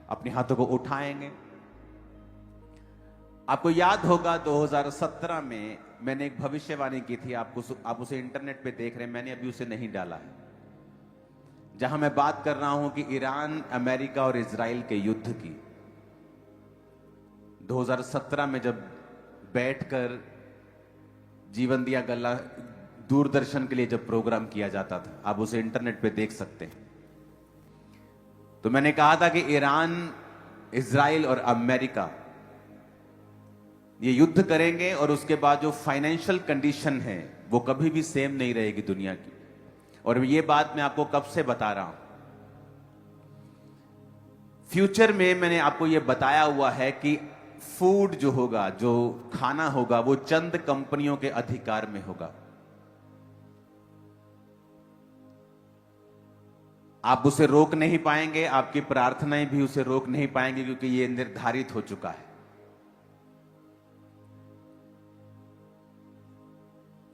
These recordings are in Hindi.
अपने हाथों को उठाएंगे। आपको याद होगा 2017 में मैंने एक भविष्यवाणी की थी, आप उसे इंटरनेट पे देख रहे हैं, मैंने अभी उसे नहीं डाला है, जहां मैं बात कर रहा हूं कि ईरान, अमेरिका और इजराइल के युद्ध की। 2017 में जब बैठकर जीवन दिया गल्ला दूरदर्शन के लिए जब प्रोग्राम किया जाता था, आप उसे इंटरनेट पे देख सकते हैं। तो मैंने कहा था कि ईरान, इजराइल और अमेरिका ये युद्ध करेंगे और उसके बाद जो फाइनेंशियल कंडीशन है वो कभी भी सेम नहीं रहेगी दुनिया की। और ये बात मैं आपको कब से बता रहा हूं। फ्यूचर में मैंने आपको ये बताया हुआ है कि फूड जो होगा, जो खाना होगा, वो चंद कंपनियों के अधिकार में होगा। आप उसे रोक नहीं पाएंगे, आपकी प्रार्थनाएं भी उसे रोक नहीं पाएंगे, क्योंकि ये निर्धारित हो चुका है।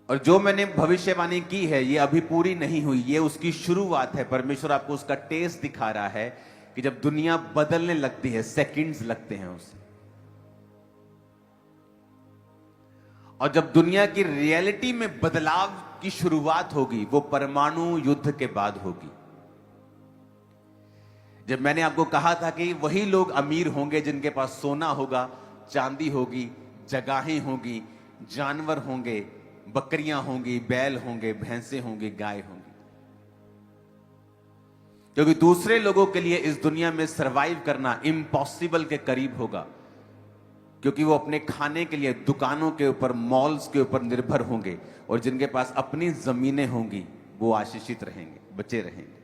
और जो मैंने भविष्यवाणी की है ये अभी पूरी नहीं हुई, ये उसकी शुरुआत है। परमेश्वर आपको उसका टेस्ट दिखा रहा है कि जब दुनिया बदलने लगती है, सेकंड्स लगते हैं उसे, और जब दुनिया की रियलिटी में बदलाव की शुरुआत होगी वो परमाणु युद्ध के बाद होगी। जब मैंने आपको कहा था कि वही लोग अमीर होंगे जिनके पास सोना होगा, चांदी होगी, जगहें होगी, जानवर होंगे, बकरियां होंगी, बैल होंगे, भैंसे होंगी, गाय होंगी, क्योंकि दूसरे लोगों के लिए इस दुनिया में सरवाइव करना इम्पॉसिबल के करीब होगा, क्योंकि वो अपने खाने के लिए दुकानों के ऊपर, मॉल्स के ऊपर निर्भर होंगे, और जिनके पास अपनी जमीनें होंगी वो आशीषित रहेंगे, बचे रहेंगे।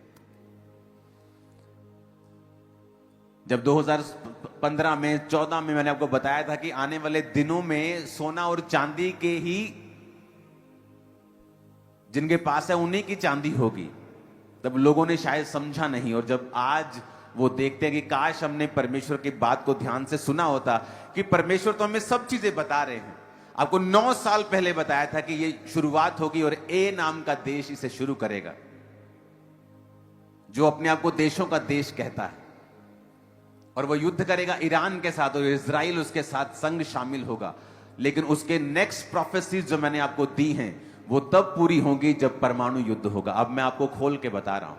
जब 2015 में, 14 में मैंने आपको बताया था कि आने वाले दिनों में सोना और चांदी के ही, जिनके पास है उन्हीं की चांदी होगी, तब लोगों ने शायद समझा नहीं। और जब आज वो देखते हैं कि काश हमने परमेश्वर की बात को ध्यान से सुना होता, कि परमेश्वर तो हमें सब चीजें बता रहे हैं। आपको 9 साल पहले बताया था कि ये शुरुआत होगी और ए नाम का देश इसे शुरू करेगा, जो अपने आप को देशों का देश कहता है, और वो युद्ध करेगा ईरान के साथ, और इजराइल उसके साथ संग शामिल होगा। लेकिन उसके नेक्स्ट प्रोफेसीज जो मैंने आपको दी हैं वो तब पूरी होंगी जब परमाणु युद्ध होगा। अब मैं आपको खोल के बता रहा हूं,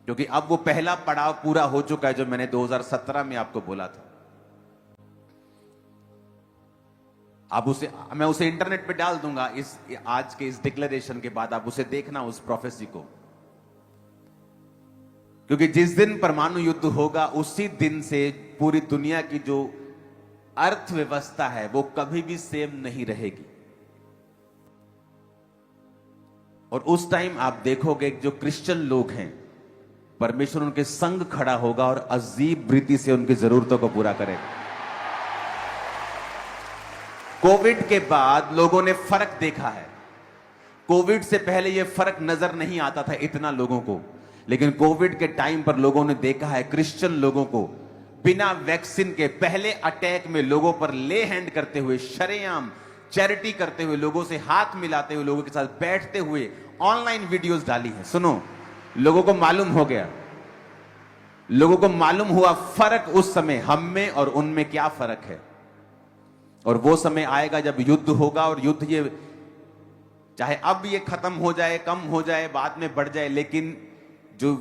क्योंकि अब वो पहला पड़ाव पूरा हो चुका है जो मैंने 2017 में आपको बोला था। अब मैं उसे इंटरनेट पे डाल दूंगा आज के इस डिक्लेरेशन के बाद, आप उसे देखना उस प्रोफेसी को, क्योंकि जिस दिन परमाणु युद्ध होगा उसी दिन से पूरी दुनिया की जो अर्थव्यवस्था है वो कभी भी सेम नहीं रहेगी। और उस टाइम आप देखोगे जो क्रिश्चियन लोग हैं, परमेश्वर उनके संग खड़ा होगा और अजीब रीति से उनकी जरूरतों को पूरा करेगा। कोविड के बाद लोगों ने फर्क देखा है। कोविड से पहले यह फर्क नजर नहीं आता था इतना लोगों को, लेकिन कोविड के टाइम पर लोगों ने देखा है क्रिश्चियन लोगों को बिना वैक्सीन के पहले अटैक में लोगों पर ले हैंड करते हुए, शरेआम चैरिटी करते हुए, लोगों से हाथ मिलाते हुए, लोगों के साथ बैठते हुए ऑनलाइन वीडियोस डाली है। सुनो, लोगों को मालूम हो गया, लोगों को मालूम हुआ फर्क उस समय हम में और उनमें क्या फर्क है। और वो समय आएगा जब युद्ध होगा, और युद्ध ये चाहे अब ये खत्म हो जाए, कम हो जाए, बाद में बढ़ जाए, लेकिन जो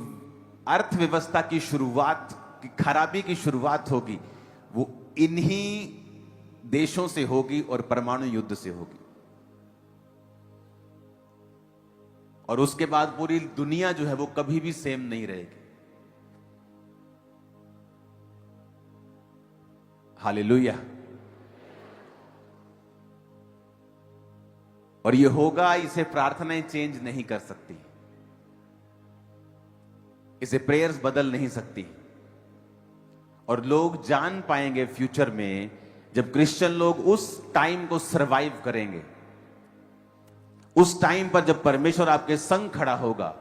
अर्थव्यवस्था की शुरुआत, की खराबी की शुरुआत होगी वो इन्हीं देशों से होगी और परमाणु युद्ध से होगी। और उसके बाद पूरी दुनिया जो है वो कभी भी सेम नहीं रहेगी। हालेलुया। और ये होगा, इसे प्रार्थनाएं चेंज नहीं कर सकती, इसे प्रेयर्स बदल नहीं सकती। और लोग जान पाएंगे फ्यूचर में, जब क्रिश्चियन लोग उस टाइम को सरवाइव करेंगे, उस टाइम पर जब परमेश्वर आपके संग खड़ा होगा,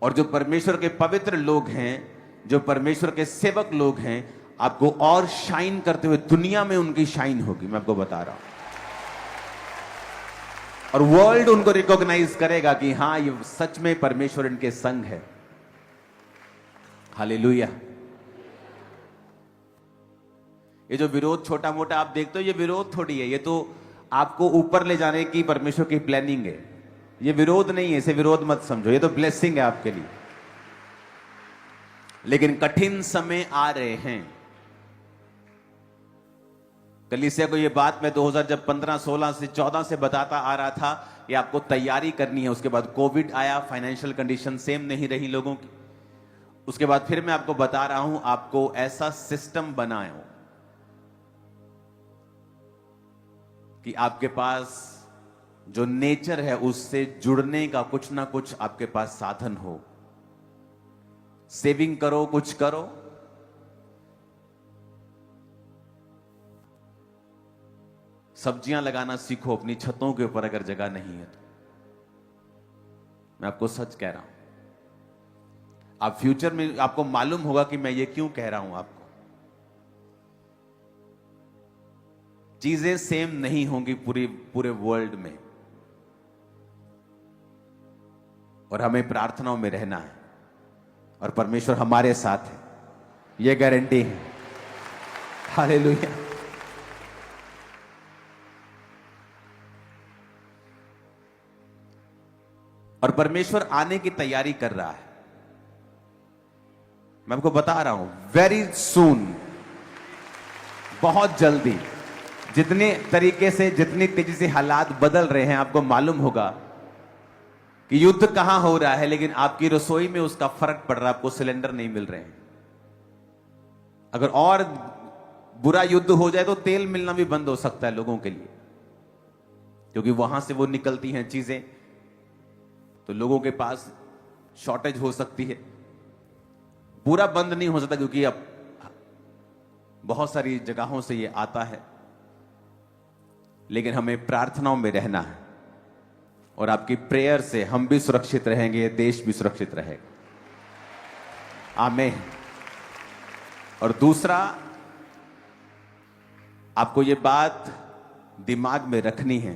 और जो परमेश्वर के पवित्र लोग हैं, जो परमेश्वर के सेवक लोग हैं, आपको और शाइन करते हुए दुनिया में उनकी शाइन होगी। मैं आपको बता रहा हूं, और वर्ल्ड उनको रिकॉग्नाइज करेगा कि हां ये सच में परमेश्वर इनके संग है। हालेलुया। ये जो विरोध छोटा मोटा आप देखते हो, ये विरोध थोड़ी है, ये तो आपको ऊपर ले जाने की परमेश्वर की प्लानिंग है। ये विरोध नहीं है, इसे विरोध मत समझो, ये तो ब्लेसिंग है आपके लिए। लेकिन कठिन समय आ रहे हैं। कलीसिया को ये बात मैं 2000 जब 15, 16 से 14 से बताता आ रहा था, ये आपको तैयारी करनी है। उसके बाद कोविड आया, फाइनेंशियल कंडीशन सेम नहीं रही लोगों की। उसके बाद फिर मैं आपको बता रहा हूं, आपको ऐसा सिस्टम बनाओ कि आपके पास जो नेचर है उससे जुड़ने का कुछ ना कुछ आपके पास साधन हो। सेविंग करो, कुछ करो। सब्जियां लगाना सीखो अपनी छतों के ऊपर, अगर जगह नहीं है तो। मैं आपको सच कह रहा हूं, आप फ्यूचर में आपको मालूम होगा कि मैं ये क्यों कह रहा हूं आपको। चीजें सेम नहीं होंगी पूरे वर्ल्ड में, और हमें प्रार्थनाओं में रहना है, और परमेश्वर हमारे साथ है, यह गारंटी है। हालेलुया। और परमेश्वर आने की तैयारी कर रहा है। मैं आपको बता रहा हूं, वेरी सून, बहुत जल्दी, जितने तरीके से, जितनी तेजी से हालात बदल रहे हैं, आपको मालूम होगा कि युद्ध कहां हो रहा है, लेकिन आपकी रसोई में उसका फर्क पड़ रहा है। आपको सिलेंडर नहीं मिल रहे हैं। अगर और बुरा युद्ध हो जाए तो तेल मिलना भी बंद हो सकता है लोगों के लिए, क्योंकि वहां से वो निकलती हैं चीजें, तो लोगों के पास शॉर्टेज हो सकती है। पूरा बंद नहीं हो सकता, क्योंकि अब बहुत सारी जगहों से ये आता है। लेकिन हमें प्रार्थनाओं में रहना है, और आपकी प्रेयर से हम भी सुरक्षित रहेंगे, देश भी सुरक्षित रहेगा। आमीन। और दूसरा, आपको ये बात दिमाग में रखनी है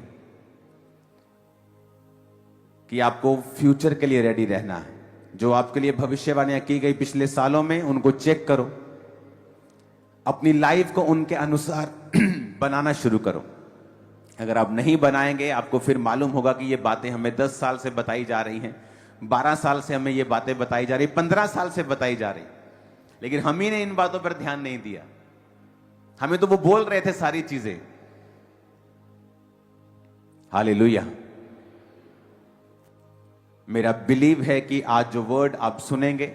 कि आपको फ्यूचर के लिए रेडी रहना है। जो आपके लिए भविष्यवाणियां की गई पिछले सालों में, उनको चेक करो, अपनी लाइफ को उनके अनुसार बनाना शुरू करो। अगर आप नहीं बनाएंगे, आपको फिर मालूम होगा कि ये बातें हमें 10 साल से बताई जा रही हैं, 12 साल से हमें ये बातें बताई जा रही, 15 साल से बताई जा रही, लेकिन हम ही ने इन बातों पर ध्यान नहीं दिया। हमें तो वो बोल रहे थे सारी चीजें। हालेलुया। मेरा बिलीव है कि आज जो वर्ड आप सुनेंगे,